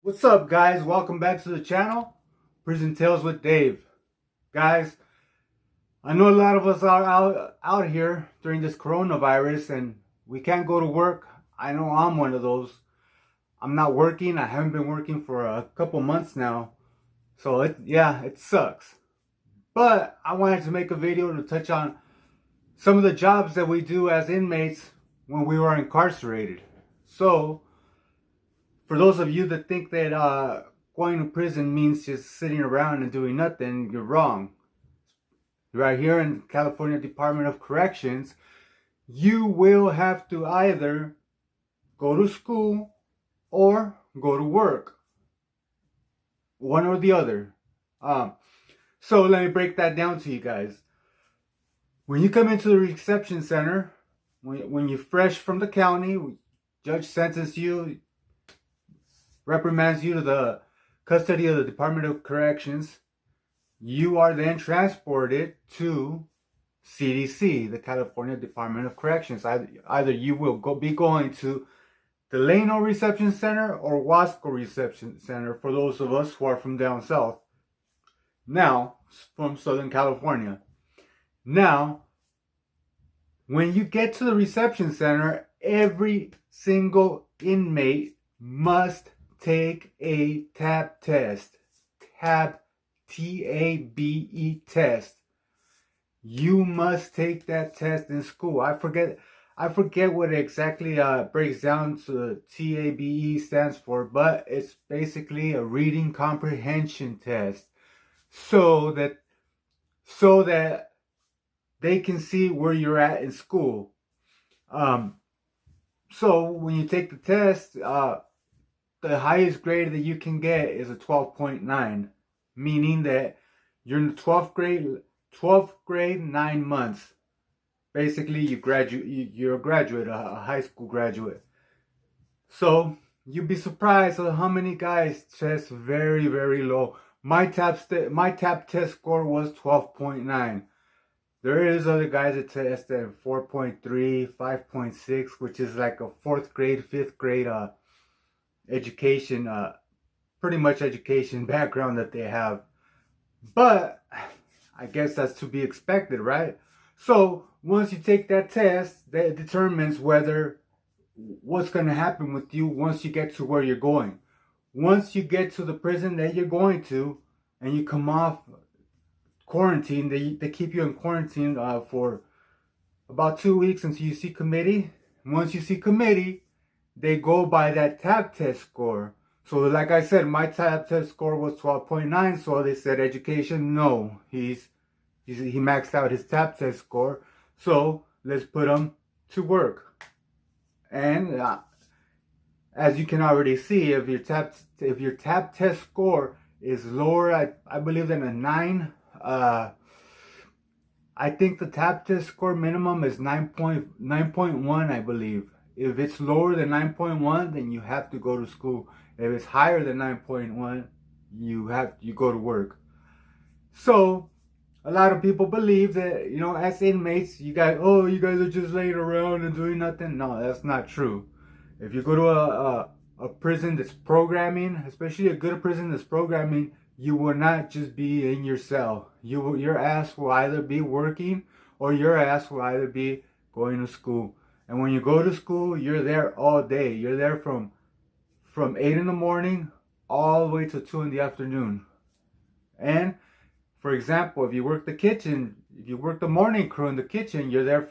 What's up, guys? Welcome back to the channel, Prison Tales with Dave. Guys, I know a lot of us are out here during this coronavirus and we can't go to work. I know I'm one of those. I'm not working. I haven't been working for a couple months now. So it sucks. But I wanted to make a video to touch on some of the jobs that we do as inmates when we were incarcerated. So, for those of you that think that going to prison means just sitting around and doing nothing, you're wrong. Right here in California Department of Corrections, you will have to either go to school or go to work. One or the other. So let me break that down to you guys. When you come into the reception center, when you're fresh from the county, judge sentences you, reprimands you to the custody of the Department of Corrections, you are then transported to CDC, the California Department of Corrections. Either you will be going to Delano Reception Center or Wasco Reception Center for those of us who are from down south. Now, from Southern California. Now, when you get to the reception center, every single inmate must take a TAB test. TAB, T-A-B-E test. You must take that test in school. I forget what exactly breaks down to TABE stands for, but it's basically a reading comprehension test. So that they can see where you're at in school. So when you take the test, the highest grade that you can get is a 12.9, meaning that you're in the 12th grade, 9 months. Basically, you're a graduate, a high school graduate. So you'd be surprised at how many guys test very, very low. My TAB test score was 12.9. There is other guys that test at 4.3, 5.6, which is like a 4th grade, 5th grade education, pretty much education background that they have. But I guess that's to be expected, right? So once you take that test, that determines what's going to happen with you once you get to where you're going. Once you get to the prison that you're going to and you come off quarantine, they keep you in quarantine for about 2 weeks until you see committee. Once you see committee, they go by that TAB test score. So like I said, my TAB test score was 12.9, so they said education, no. He maxed out his TAB test score, so let's put him to work. And as you can already see, if your TAB test score is lower, I believe, than a 9, I think the TAB test score minimum is 9.1, I believe. If it's lower than 9.1, then you have to go to school. If it's higher than 9.1, you go to work. So a lot of people believe that, as inmates, you guys are just laying around and doing nothing. No, that's not true. If you go to a prison that's programming, especially a good prison that's programming, you will not just be in your cell. Your ass will either be working or your ass will either be going to school. And when you go to school, you're there all day. You're there from 8 in the morning all the way to 2 in the afternoon. And for example, if you work the kitchen, if you work the morning crew in the kitchen, you're there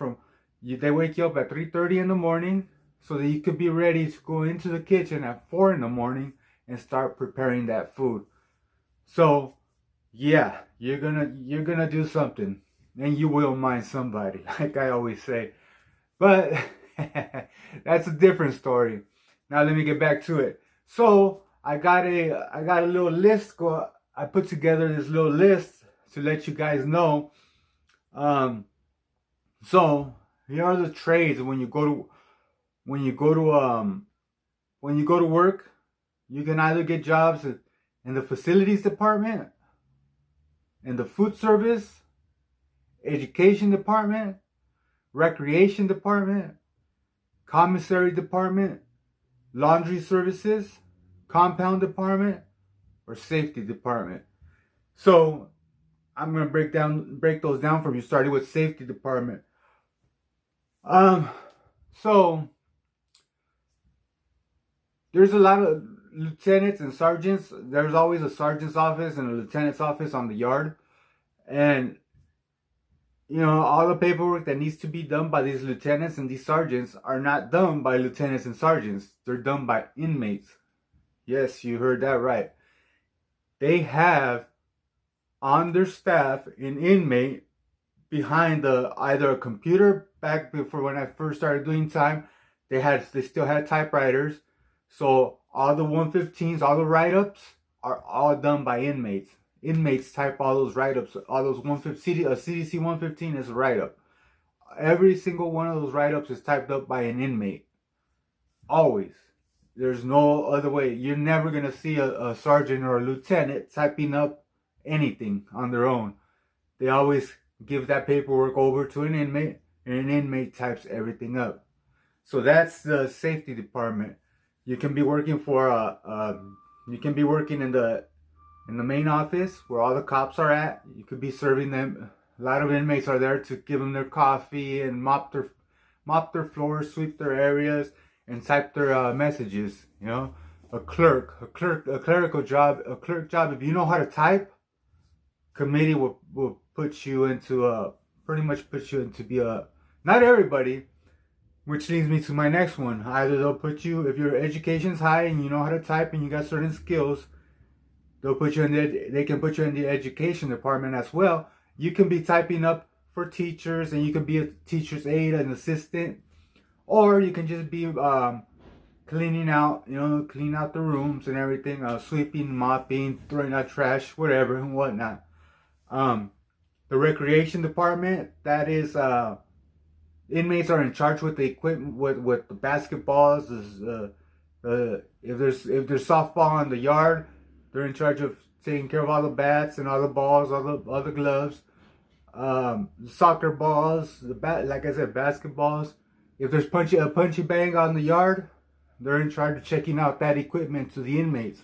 they wake you up at 3:30 in the morning so that you could be ready to go into the kitchen at 4 in the morning and start preparing that food. So yeah, you're gonna do something, and you will mind somebody, like I always say. But that's a different story. Now let me get back to it. So I got a little list. I put together this little list to let you guys know. So here are the trades when you go to work. You can either get jobs in the facilities department, in the food service, education department, recreation department, commissary department, laundry services, compound department, or safety department. So I'm gonna break those down for you, starting with safety department. So there's a lot of lieutenants and sergeants. There's always a sergeant's office and a lieutenant's office on the yard. And, you know, all the paperwork that needs to be done by these lieutenants and these sergeants are not done by lieutenants and sergeants. They're done by inmates. Yes, you heard that right. They have on their staff an inmate behind either a computer. Back before when I first started doing time, they still had typewriters. So all the 115s, all the write-ups are all done by inmates. Inmates type all those write-ups. All those 115, a CDC 115 is a write-up. Every single one of those write-ups is typed up by an inmate. Always. There's no other way. You're never going to see a sergeant or a lieutenant typing up anything on their own. They always give that paperwork over to an inmate, and an inmate types everything up. So that's the safety department. You can be working you can be working in the main office where all the cops are at. You could be serving them. A lot of inmates are there to give them their coffee and mop their floors, sweep their areas, and type their messages. You know, a clerical job. If you know how to type, committee will put you into pretty much put you into be a, not everybody, which leads me to my next one. Either they'll put you, if your education's high and you know how to type and you got certain skills, they can put you in the education department as well. You can be typing up for teachers, and you can be a teacher's aide, an assistant, or you can just be cleaning out the rooms and everything, sweeping, mopping, throwing out trash, whatever and whatnot. The recreation department, that is, inmates are in charge with the equipment, with the basketballs. If there's softball on the yard, they're in charge of taking care of all the bats and all the balls, all the gloves, soccer balls, like I said, basketballs. If there's a punchy bang on the yard, they're in charge of checking out that equipment to the inmates,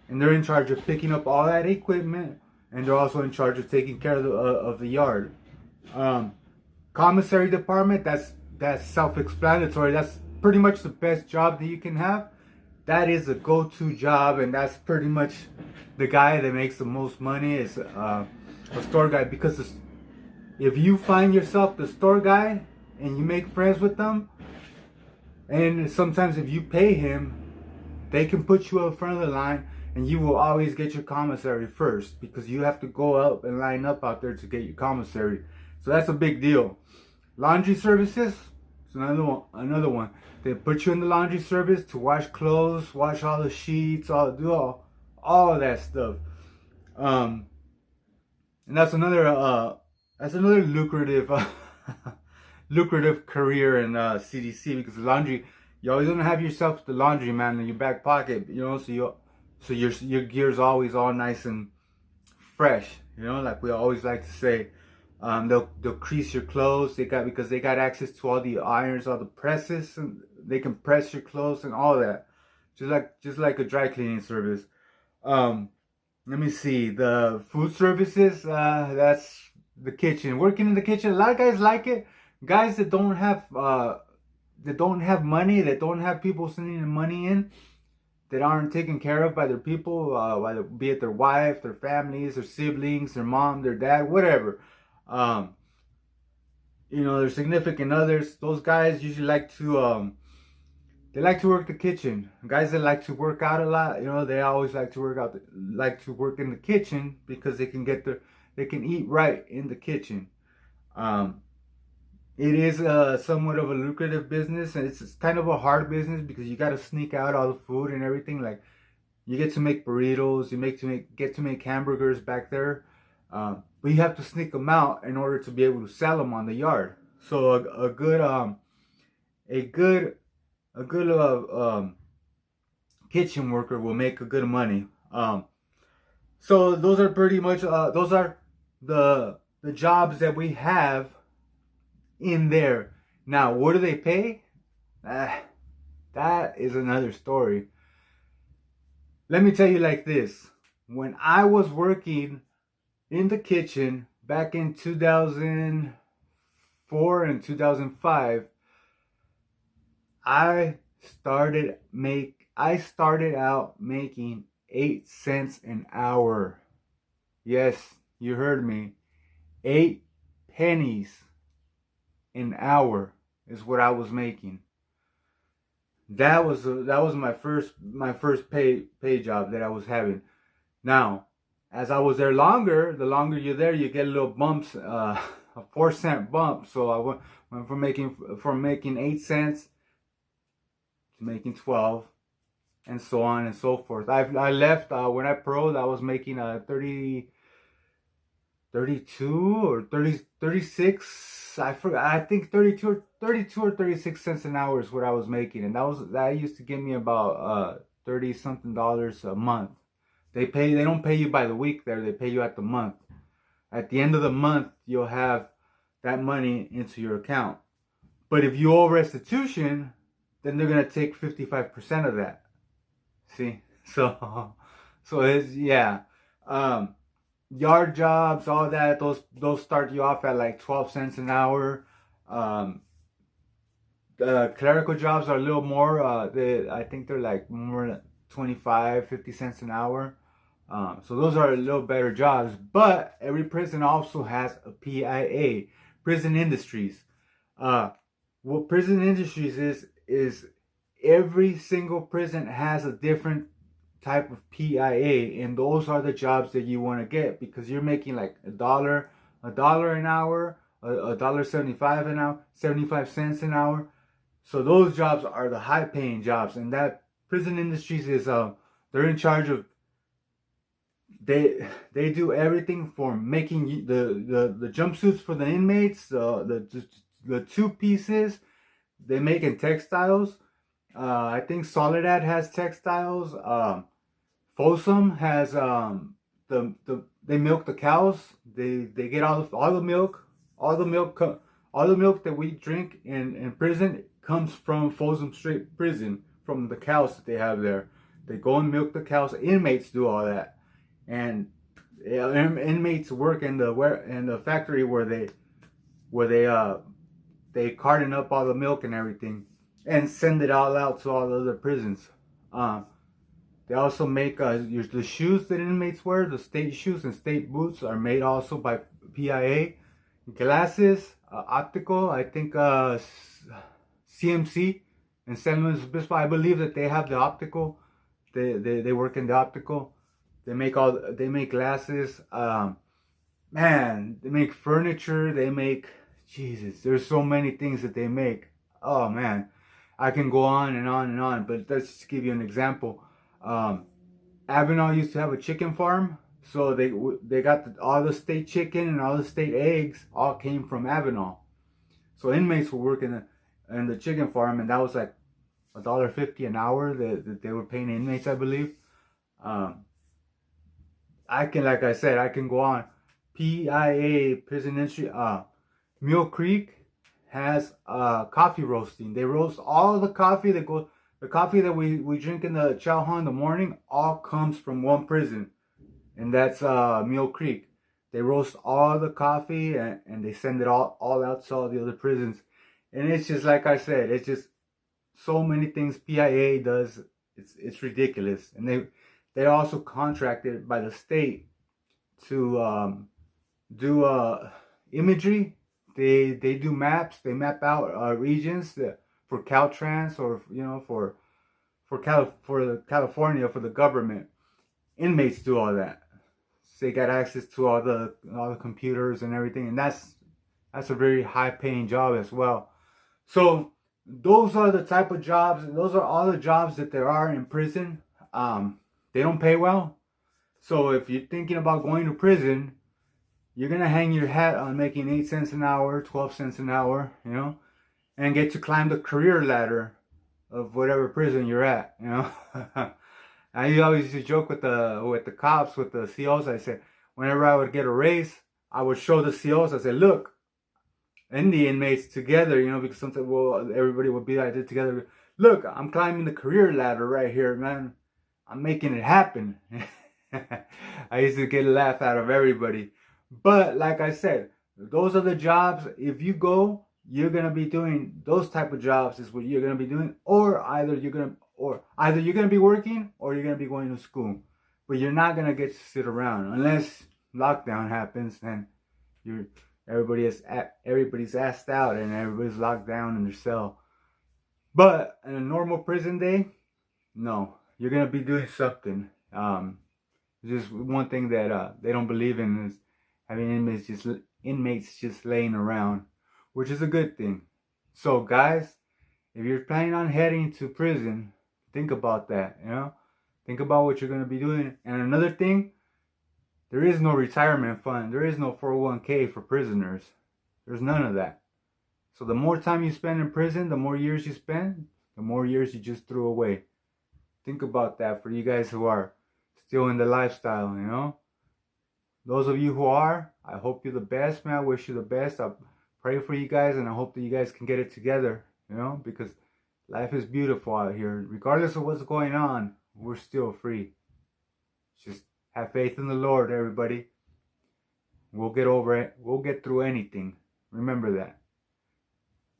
and they're in charge of picking up all that equipment, and they're also in charge of taking care of the yard. Commissary department, that's self-explanatory. That's pretty much the best job that you can have. That is a go-to job, and that's pretty much the guy that makes the most money is a store guy. Because if you find yourself the store guy and you make friends with them, and sometimes if you pay him, they can put you up front of the line, and you will always get your commissary first, because you have to go up and line up out there to get your commissary. So that's a big deal. Laundry services, it's another one. They put you in the laundry service to wash clothes, wash all the sheets, do all of that stuff. And that's another lucrative lucrative career in CDC, because the laundry, you always gonna have yourself the laundry man in your back pocket, you know, so your gear's always all nice and fresh, you know, like we always like to say. They'll crease your clothes. Because they got access to all the irons, all the presses, and they can press your clothes and all that. Just like a dry cleaning service. Let me see, the food services. That's the kitchen. Working in the kitchen. A lot of guys like it. Guys that don't have money, that don't have people sending them money in, that aren't taken care of by their people, whether be it their wife, their families, their siblings, their mom, their dad, whatever. You know, their significant others. Those guys usually like to they like to work the kitchen. Guys that like to work out a lot, you know, they always like to work in the kitchen, because they can eat right in the kitchen. It is somewhat of a lucrative business, and it's kind of a hard business, because you got to sneak out all the food and everything. Like, you get to make burritos, get to make hamburgers back there. But you have to sneak them out in order to be able to sell them on the yard. So a good kitchen worker will make a good money. So those are pretty much those are the jobs that we have in there. Now, what do they pay? That is another story. Let me tell you like this. When I was working in the kitchen back in 2004 and 2005, I started out making 8 cents an hour. Yes, you heard me. 8 pennies an hour is what I was making. That was my first pay job that I was having. Now, as I was there longer, the longer you're there, you get little bumps, a 4 cent bump. So I went from making 8 cents to making 12, and so on and so forth. I left when I pro'd. I was making 32 or 30 36. I forgot. I think 32 or 36 cents an hour is what I was making, and that used to give me about 30 something dollars a month. They don't pay you by the week there. They pay you at the month. At the end of the month, you'll have that money into your account. But if you owe restitution, then they're gonna take 55% of that. See, so it's, yeah. Yard jobs, all that. Those start you off at like 12 cents an hour. The clerical jobs are a little more. I think they're like more 25, 50 cents an hour. So those are a little better jobs. But every prison also has a PIA, prison industries. What prison industries is every single prison has a different type of PIA, and those are the jobs that you want to get because you're making like a dollar an hour, a dollar 75 an hour, 75 cents an hour. So those jobs are the high paying jobs, and that prison industries is they're in charge of, they do everything from making the jumpsuits for the inmates, the two pieces. They make in textiles. I think Soledad has textiles. Folsom has they milk the cows. They get all the milk. All the milk that we drink in prison comes from Folsom Straight Prison, from the cows that they have there. They go and milk the cows. Inmates do all that, and inmates work in the factory where they carton up all the milk and everything and send it all out to all the other prisons. They also make the shoes that inmates wear. The state shoes and state boots are made also by PIA. Glasses, optical. I think CMC and San Luis Obispo. I believe that they have the optical. They work in the optical. They make glasses. Man, they make furniture. They make, Jesus. There's so many things that they make. Oh man, I can go on and on and on. But let's just give you an example. Avenal used to have a chicken farm, so they got all the state chicken and all the state eggs all came from Avenal. So inmates were working in the chicken farm, and that was like $1.50 an hour that they were paying inmates, I believe. Like I said, I can go on. PIA, prison industry. Mule Creek has coffee roasting. They roast all the coffee that goes. The coffee that we drink in the chow hall in the morning all comes from one prison, and that's Mule Creek. They roast all the coffee and they send it all out to all the other prisons. And it's just like I said, it's just so many things PIA does. It's ridiculous. And they also contracted by the state to do imagery. They do maps. They map out regions for Caltrans, or for California, for the government. Inmates do all that. So they got access to all the computers and everything, and that's a very high paying job as well. So those are the type of jobs, and those are all the jobs that there are in prison. They don't pay well. So if you're thinking about going to prison, you're gonna hang your hat on making 8 cents an hour, 12 cents an hour, and get to climb the career ladder of whatever prison you're at, I always used to joke with the cops, with the COs. I said, whenever I would get a raise, I would show the COs. I said, look, and the inmates together, because sometimes, everybody would be like this together. Look, I'm climbing the career ladder right here, man. I'm making it happen. I used to get a laugh out of everybody. But like I said, those are the jobs. If you go, you're gonna be doing those type of jobs is what you're gonna be doing, or either you're gonna be working or you're gonna be going to school. But you're not gonna get to sit around unless lockdown happens and you're everybody's asked out and everybody's locked down in their cell. But in a normal prison day, no, you're gonna be doing something. Just one thing that they don't believe in is having inmates just laying around, which is a good thing. So guys, if you're planning on heading to prison, think about that. Think about what you're gonna be doing. And another thing, there is no retirement fund. There is no 401k for prisoners. There's none of that. So the more time you spend in prison, the more years you spend, the more years you just threw away. Think about that for you guys who are still in the lifestyle. Those of you who are, I hope you're the best, man. I wish you the best. I pray for you guys, and I hope that you guys can get it together, because life is beautiful out here. Regardless of what's going on, we're still free. Just have faith in the Lord, everybody. We'll get over it. We'll get through anything. Remember that.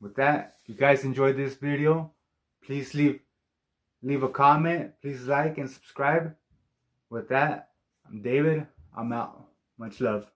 With that, if you guys enjoyed this video, please leave a comment. Please like and subscribe. With that, I'm David. I'm out. Much love.